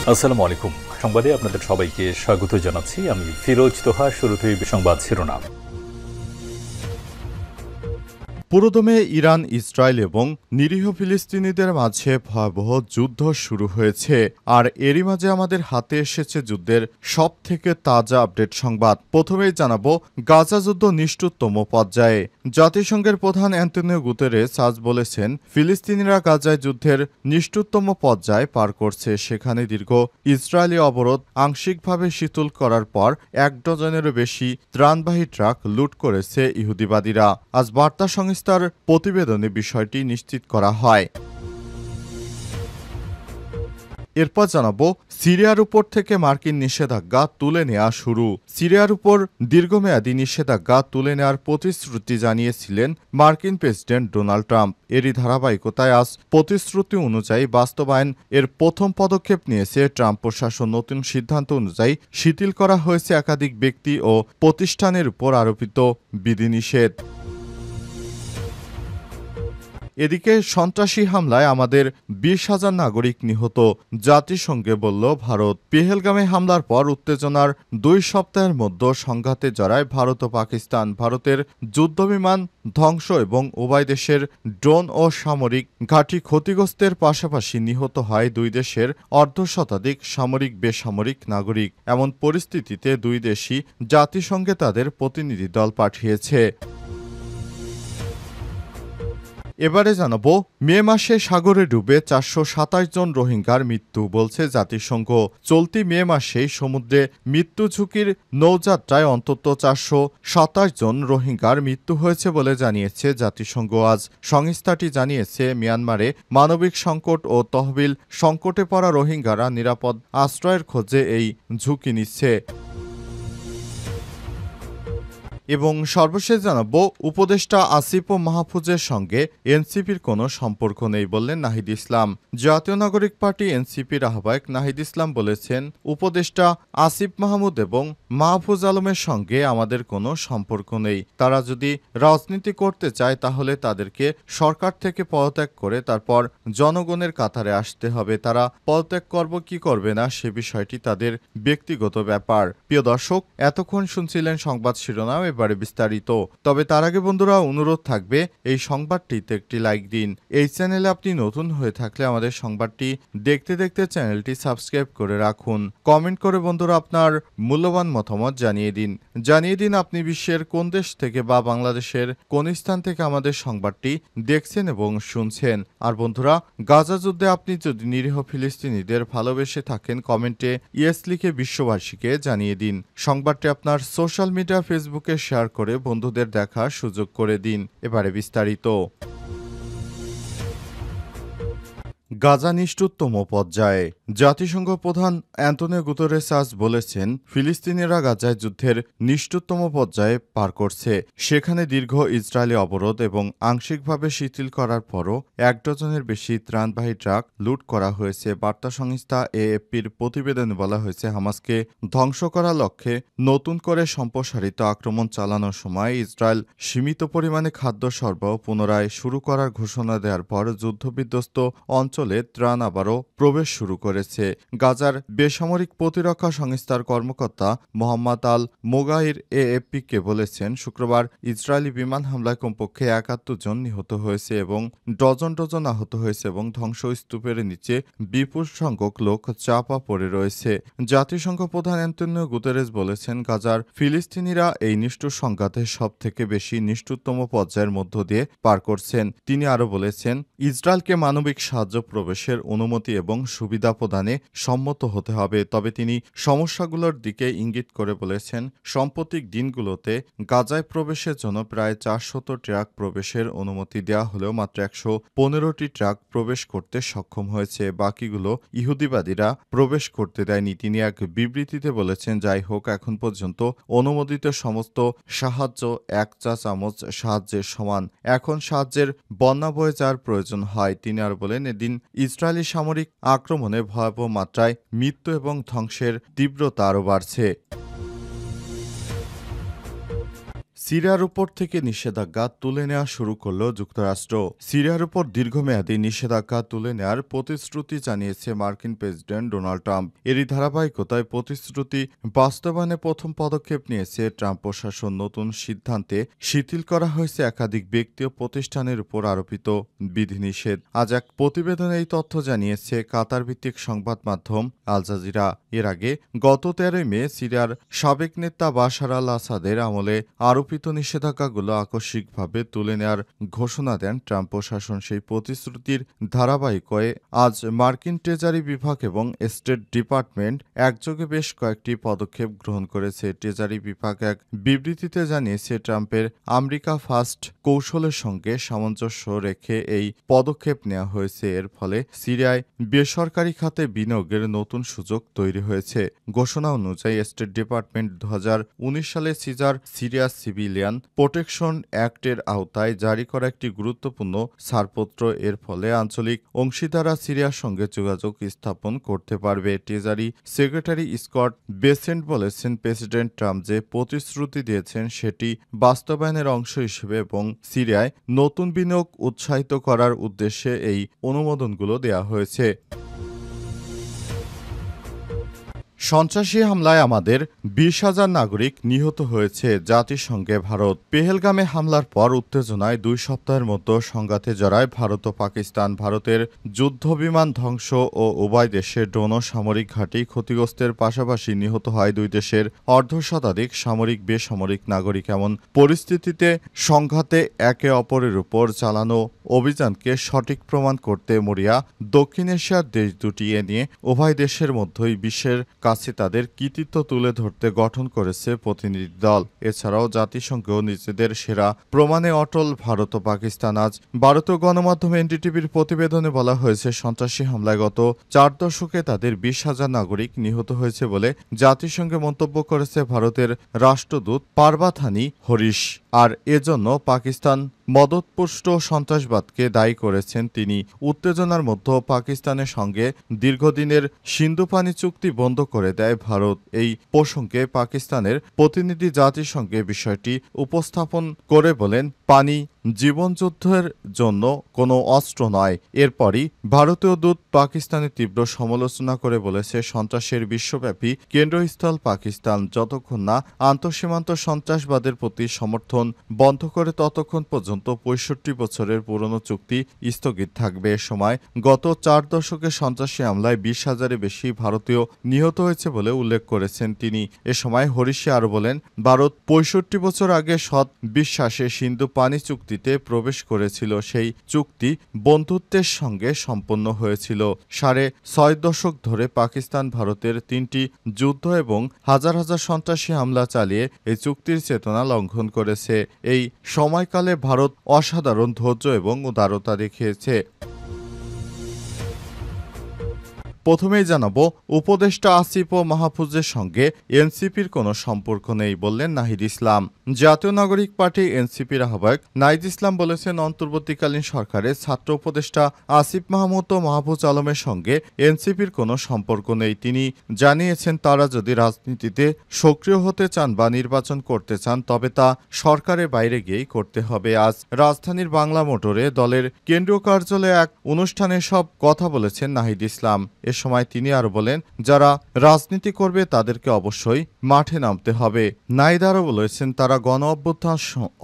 আসসালামু আলাইকুম। সংবাদে আপনাদের সবাইকে স্বাগত জানাচ্ছি। আমি ফিরোজ তোহা। শুরুতেই সংবাদ শিরোনাম। পুরোদমে ইরান, ইসরায়েল এবং নিরীহ ফিলিস্তিনিদের মাঝে ভয়াবহ যুদ্ধ শুরু হয়েছে। আর এরই মাঝে আমাদের হাতে এসেছে যুদ্ধের সব থেকে তাজা আপডেট সংবাদ। প্রথমেই জানাবো গাজা যুদ্ধ নিষ্ঠুরতম পর্যায়ে। জাতিসংঘের প্রধান অ্যান্টোনিও গুতেরেস আজ বলেছেন, ফিলিস্তিনিরা গাজায় যুদ্ধের নিষ্ঠুরতম পর্যায়ে পার করছে। সেখানে দীর্ঘ ইসরায়েলি অবরোধ আংশিকভাবে শিথিল করার পর ১ ডজনেরও বেশি ত্রাণবাহী ট্রাক লুট করেছে ইহুদিবাদীরা। আজ বার্তা সংস্থার প্রতিবেদনে বিষয়টি নিশ্চিত করা হয়। এরপর জানাবো সিরিয়ার উপর থেকে মার্কিন নিষেধাজ্ঞা তুলে নেওয়া শুরু। সিরিয়ার উপর দীর্ঘমেয়াদী নিষেধাজ্ঞা তুলে নেওয়ার প্রতিশ্রুতি জানিয়েছিলেন মার্কিন প্রেসিডেন্ট ডোনাল্ড ট্রাম্প। এরই ধারাবাহিকতায় আজ প্রতিশ্রুতি অনুযায়ী বাস্তবায়ন এর প্রথম পদক্ষেপ নিয়েছে ট্রাম্প প্রশাসন। নতুন সিদ্ধান্ত অনুযায়ী শিথিল করা হয়েছে একাধিক ব্যক্তি ও প্রতিষ্ঠানের উপর আরোপিত বিধিনিষেধ। এদিকে সন্ত্রাসী হামলায় আমাদের ২০,০০০ নাগরিক নিহত, জাতিসংঘে বলল ভারত। পেহেলগামে হামলার পর উত্তেজনার ২ সপ্তাহের মধ্যে সংঘাতে জড়ায় ভারত ও পাকিস্তান। ভারতের যুদ্ধবিমান ধ্বংস এবং উভয় দেশের ড্রোন ও সামরিক ঘাঁটি ক্ষতিগ্রস্তের পাশাপাশি নিহত হয় ২ দেশের অর্ধশতাধিক সামরিক বেসামরিক নাগরিক। এমন পরিস্থিতিতে ২ দেশই জাতিসংঘে তাদের প্রতিনিধি দল পাঠিয়েছে। এবারে জানাবো মে মাসে সাগরে ডুবে ৪২৭ জন রোহিঙ্গার মৃত্যু, বলছে জাতিসংঘ। চলতি মে মাসেই সমুদ্রে মৃত্যু ঝুঁকির নৌযাত্রায় অন্তত ৪২৭ জন রোহিঙ্গার মৃত্যু হয়েছে বলে জানিয়েছে জাতিসংঘ। আজ সংস্থাটি জানিয়েছে, মিয়ানমারে মানবিক সংকট ও তহবিল সংকটে পড়া রোহিঙ্গারা নিরাপদ আশ্রয়ের খোঁজে এই ঝুঁকি নিচ্ছে। এবং সর্বশেষ জানাবো উপদেষ্টা আসিফ ও মাহফুজের সঙ্গে এনসিপির কোনো সম্পর্ক নেই বললেন নাহিদ ইসলাম। জাতীয় নাগরিক পার্টি এনসিপির আহ্বায়ক নাহিদ ইসলাম বলেছেন, উপদেষ্টা আসিফ মাহমুদ এবং মাহফুজ আলমের সঙ্গে আমাদের কোনো সম্পর্ক নেই। তারা যদি রাজনীতি করতে চায় তাহলে তাদেরকে সরকার থেকে পদত্যাগ করে তারপর জনগণের কাতারে আসতে হবে। তারা পদত্যাগ করব কি করবে না সে বিষয়টি তাদের ব্যক্তিগত ব্যাপার। প্রিয় দর্শক, এতক্ষণ শুনছিলেন সংবাদ শিরোনাম, এবারে বিস্তারিত। তবে তার আগে বন্ধুরা অনুরোধ থাকবে এই সংবাদটিতে একটি লাইক দিন। এই চ্যানেলে আপনি নতুন হয়ে থাকলে আমাদের সংবাদটি দেখতে দেখতে চ্যানেলটি সাবস্ক্রাইব করে রাখুন। কমেন্ট করে বন্ধুরা আপনার মূল্যবান মতামত জানিয়ে দিন আপনি বিশ্বের কোন দেশ থেকে বা বাংলাদেশের কোন স্থান থেকে আমাদের সংবাদটি দেখছেন এবং শুনছেন। আর বন্ধুরা, গাজা যুদ্ধে আপনি যদি নিরীহ ফিলিস্তিনিদের ভালোবেসে থাকেন কমেন্টে ইয়েস লিখে বিশ্ববাসীকে জানিয়ে দিন। সংবাদটি আপনার সোশ্যাল মিডিয়া ফেসবুকে শেয়ার করে বন্ধুদের দেখার সুযোগ করে দিন। এবারে বিস্তারিত। গাজা নিষ্ঠুরতম পর্যায়ে। জাতিসংঘ প্রধান অ্যান্টোনিও গুতেরেস আজ বলেছেন, ফিলিস্তিনিরা গাজায় যুদ্ধের নিষ্ঠুরতম পর্যায়ে পার করছে। সেখানে দীর্ঘ ইসরায়েলি অবরোধ এবং আংশিকভাবে শিথিল করার পরও ১ ডজনের বেশি ত্রাণবাহী ট্রাক লুট করা হয়েছে। বার্তা সংস্থা এএফপির প্রতিবেদনে বলা হয়েছে, হামাসকে ধ্বংস করার লক্ষ্যে নতুন করে সম্প্রসারিত আক্রমণ চালানোর সময় ইসরায়েল সীমিত পরিমাণে খাদ্য সরবরাহ পুনরায় শুরু করার ঘোষণা দেওয়ার পর যুদ্ধবিধ্বস্ত অঞ্চলে ত্রাণ আবারও প্রবেশ শুরু করেছে। গাজার বেসামরিক প্রতিরক্ষা সংস্থার কর্মকর্তা মোহাম্মদ আল মোগাহির এএফপিকে বলেছেন, শুক্রবার ইসরায়েলি বিমান হামলায় কমপক্ষে ৭১ জন নিহত হয়েছে এবং ডজন ডজন আহত হয়েছে এবং ধ্বংসস্তূপের নিচে বিপুল সংখ্যক লোক চাপা পড়ে রয়েছে। জাতিসংঘ প্রধান অ্যান্টোনিও গুতেরেস বলেছেন, গাজার ফিলিস্তিনিরা এই নিষ্ঠুর সংঘাতে সব থেকে বেশি নিষ্ঠুরতম পর্যায়ের মধ্য দিয়ে পার করছেন। তিনি আরও বলেছেন, ইসরায়েলকে মানবিক সাহায্য প্রবেশের অনুমতি এবং সুবিধা প্রদানে সম্মত হতে হবে। তবে তিনি সমস্যাগুলোর দিকে ইঙ্গিত করে বলেছেন, সাম্প্রতিক দিনগুলোতে গাজায় প্রবেশের জন্য প্রায় ৪০০ ট্রাক প্রবেশের অনুমতি দেওয়া হলেও মাত্র ১১৫টি ট্রাক প্রবেশ করতে সক্ষম হয়েছে। বাকিগুলো ইহুদিবাদীরা প্রবেশ করতে দেয়নি। তিনি এক বিবৃতিতে বলেছেন, যাই হোক, এখন পর্যন্ত অনুমোদিত সমস্ত সাহায্য ১ চা চামচ সাহায্যের সমান। এখন সাহায্যের বন্যা বয়ে যাওয়ার প্রয়োজন হয়। তিনি আর বলেন, এদিন ইসরায়েলি সামরিক আক্রমণে ভয়াবহ মাত্রায় মৃত্যু এবং ধ্বংসের তীব্রতা আরও বাড়ছে। সিরিয়ার উপর থেকে নিষেধাজ্ঞা তুলে নেওয়া শুরু করল যুক্তরাষ্ট্র। সিরিয়ার উপর দীর্ঘমেয়াদী নিষেধাজ্ঞা তুলে নেওয়ার প্রতিশ্রুতি জানিয়েছে মার্কিন প্রেসিডেন্ট ডোনাল্ড ট্রাম্প। এরই ধারাবাহিকতায় প্রতিশ্রুতি বাস্তবায়নে প্রথম পদক্ষেপ নিয়েছে ট্রাম্প প্রশাসন। নতুন সিদ্ধান্তে শিথিল করা হয়েছে একাধিক ব্যক্তি ও প্রতিষ্ঠানের উপর আরোপিত বিধিনিষেধ। আজ এক প্রতিবেদনে এই তথ্য জানিয়েছে কাতার ভিত্তিক সংবাদ মাধ্যম আল জাজিরা। এর আগে গত 13 মে সিরিয়ার সাবেক নেতা বাশার আল আসাদের আমলে আরোপিত নিষেধাজ্ঞাগুলো আকস্মিকভাবে তুলে নেওয়ার ঘোষণা দেন ট্রাম্প প্রশাসন। সেই প্রতিশ্রুতির ধারাবাহিকতায় আজ মার্কিন ট্রেজারি বিভাগ এবং স্টেট ডিপার্টমেন্ট একযোগে বেশ কয়েকটি পদক্ষেপ গ্রহণ করেছে। ট্রেজারি বিভাগ এক বিবৃতিতে জানিয়েছে ট্রাম্পের আমেরিকা ফার্স্ট কৌশলের সঙ্গে সামঞ্জস্য রেখে এই পদক্ষেপ নেওয়া হয়েছে। এর ফলে সিরিয়ায় বেসরকারি খাতে বিনিয়োগের নতুন সুযোগ তৈরি হয়েছে। ঘোষণা অনুযায়ী স্টেট ডিপার্টমেন্ট 2019 সালে সিরিয়া সিভিলিয়ান প্রোটেকশন অ্যাক্টের আওতায় জারি করা একটি গুরুত্বপূর্ণ ছাড়পত্র। এর ফলে আঞ্চলিক অংশীদাররা সিরিয়ার সঙ্গে যোগাযোগ স্থাপন করতে পারবে। ট্রেজারি সেক্রেটারি স্কট বেসেন্ট বলেছেন, প্রেসিডেন্ট ট্রাম্প যে প্রতিশ্রুতি দিয়েছেন সেটি বাস্তবায়নের অংশ হিসেবে এবং সিরিয়ায় নতুন বিনিয়োগ উৎসাহিত করার উদ্দেশ্যে এই অনুমোদনগুলো দেওয়া হয়েছে। সন্ত্রাসী হামলায় আমাদের 20,000 নাগরিক নিহত হয়েছে জাতিসংঘে ভারত। পেহেলগামে হামলার পর উত্তেজনায় 2 সপ্তাহের মতো সংঘাতে জড়ায় ভারত ও পাকিস্তান। ভারতের যুদ্ধবিমান ধ্বংস ও উভয় দেশের ড্রোন ও সামরিক ঘাঁটি ক্ষতিগ্রস্তের পাশাপাশি নিহত হয় 2 দেশের অর্ধশতাধিক সামরিক বেসামরিক নাগরিক। এমন পরিস্থিতিতে সংঘাতে একে অপরের উপর চালানো অভিযানকে সঠিক প্রমাণ করতে মরিয়া দক্ষিণ এশিয়ার দেশ দুটি এ নিয়ে উভয় দেশের মধ্যেই বিশ্বের কাছে তাদের কৃতিত্ব তুলে ধরতে গঠন করেছে প্রতিনিধি দল। এছাড়াও জাতিসংঘেও নিজেদের সেরা প্রমাণে অটল ভারত ও পাকিস্তান। আজ ভারতীয় গণমাধ্যম এনডিটিভির প্রতিবেদনে বলা হয়েছে, সন্ত্রাসী হামলায় গত 4 দশকে তাদের 20,000 নাগরিক নিহত হয়েছে বলে জাতিসংঘে মন্তব্য করেছে ভারতের রাষ্ট্রদূত পারবাথানি হরিশ। আর এজন্য পাকিস্তান মদতপুষ্ট সন্ত্রাসবাদকে দায়ী করেছেন তিনি। উত্তেজনার মধ্যে পাকিস্তানের সঙ্গে দীর্ঘদিনের সিন্ধুপানি চুক্তি বন্ধ করে দেয় ভারত। এই প্রসঙ্গে পাকিস্তানের প্রতিনিধি জাতিসংঘে বিষয়টি উপস্থাপন করে বলেন, পানি জীবনযুদ্ধের জন্য কোনো অস্ত্র নয়। এরপরই ভারতীয় দূত পাকিস্তানের তীব্র সমালোচনা করে বলেছে, সন্ত্রাসের বিশ্বব্যাপী কেন্দ্রস্থল পাকিস্তান। যতক্ষণ না আন্তঃসীমান্ত সন্ত্রাসবাদের প্রতি সমর্থন বন্ধ করে ততক্ষণ পর্যন্ত 65 বছরের পুরনো চুক্তি স্থগিত থাকবে। এ সময় গত 4 দশকে সন্ত্রাসী হামলায় 20,000-এর বেশি ভারতীয় নিহত হয়েছে বলে উল্লেখ করেছেন তিনি। এ সময় হরিশি আরও বলেন, ভারত 65 বছর আগে সৎ বিশ্বাসে সিন্ধু পানি চুক্তিতে প্রবেশ করেছিল। সেই চুক্তি বন্ধুত্বের সঙ্গে সম্পন্ন হয়েছিল। 6.5 দশক ধরে পাকিস্তান ভারতের 3টি যুদ্ধ এবং হাজার হাজার সন্ত্রাসী হামলা চালিয়ে এই চুক্তির চেতনা লঙ্ঘন করেছে। এই সময়কালে ভারত অসাধারণ ধৈর্য এবং উদারতা দেখিয়েছে। প্রথমেই জানাবো, উপদেষ্টা আসিফ ও মাহফুজের সঙ্গে এনসিপির কোনো সম্পর্ক নেই বললেন নাহিদ ইসলাম। জাতীয় নাগরিক পার্টি এনসিপির আহ্বায়ক নাহিদ ইসলাম বলেছেন, অন্তর্বর্তীকালীন সরকারের ছাত্র উপদেষ্টা আসিফ মাহমুদ ও মাহফুজ আলমের সঙ্গে এনসিপির কোনো সম্পর্ক নেই। তিনি জানিয়েছেন, তারা যদি রাজনীতিতে সক্রিয় হতে চান বা নির্বাচন করতে চান তবে তা সরকারের বাইরে গিয়েই করতে হবে। আজ রাজধানীর বাংলা মোটরে দলের কেন্দ্রীয় কার্যালয়ে এক অনুষ্ঠানে সব কথা বলেছেন নাহিদ ইসলাম। এ সময় তিনি আরও বলেন, যারা রাজনীতি করবে তাদেরকে অবশ্যই মাঠে নামতে হবে। নাহিদ আরও বলেছেন, তারা গণ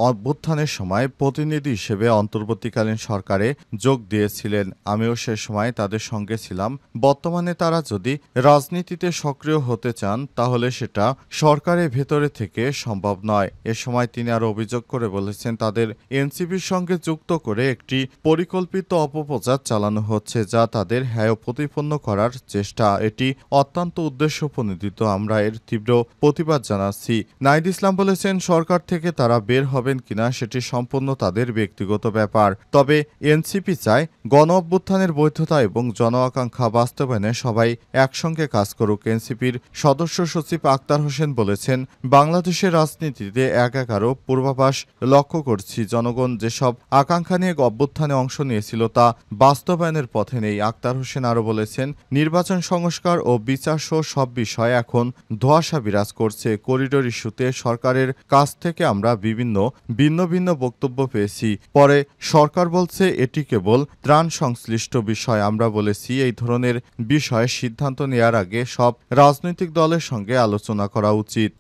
অভ্যুত্থানের সময় প্রতিনিধি হিসেবে অন্তর্বর্তীকালীন সরকারে যোগ দিয়েছিলেন। আমিও সে সময় তাদের সঙ্গে ছিলাম। বর্তমানে তারা যদি রাজনীতিতে সক্রিয় হতে চান তাহলে সেটা সরকারের ভেতরে থেকে সম্ভব নয়। এ সময় তিনি আরও অভিযোগ করে বলেছেন, তাদের এনসিপির সঙ্গে যুক্ত করে একটি পরিকল্পিত অপপ্রচার চালানো হচ্ছে, যা তাদের হেয় প্রতিপন্ন করার চেষ্টা। এটি অত্যন্ত উদ্দেশ্যপ্রণোদিত। আমরা এর তীব্র প্রতিবাদ জানাচ্ছি। নাহিদ ইসলাম বলেছেন, সরকার থেকে তারা বের হবেন কিনা সেটি সম্পূর্ণ তাদের ব্যক্তিগত ব্যাপার। তবে এনসিপি চায় গণ অভ্যুত্থানের বৈধতা এবং জন আকাঙ্ক্ষা বাস্তবায়নে সবাই একসঙ্গে কাজ করুক। এনসিপির সদস্য সচিব আক্তার হোসেন বলেছেন, বাংলাদেশের রাজনীতিতে একাকারও পূর্বাভাস লক্ষ্য করছি। জনগণ যেসব আকাঙ্ক্ষা নিয়ে অভ্যুত্থানে অংশ নিয়েছিল তা বাস্তবায়নের পথে নেই। আক্তার হোসেন আরও বলেছেন, নির্বাচন সংস্কার ও বিচার সহ সব বিষয়ে এখন ধোঁয়াশা বিরাজ করছে। করিডোর ইস্যুতে সরকারের কাছ থেকে আমরা ভিন্ন ভিন্ন বক্তব্য পেয়েছি। পরে সরকার বলছে এটি কেবল ত্রাণ সংশ্লিষ্ট বিষয়। আমরা বলেছি এই ধরনের বিষয়ে সিদ্ধান্ত নেওয়ার আগে সব রাজনৈতিক দলের সঙ্গে আলোচনা করা উচিত।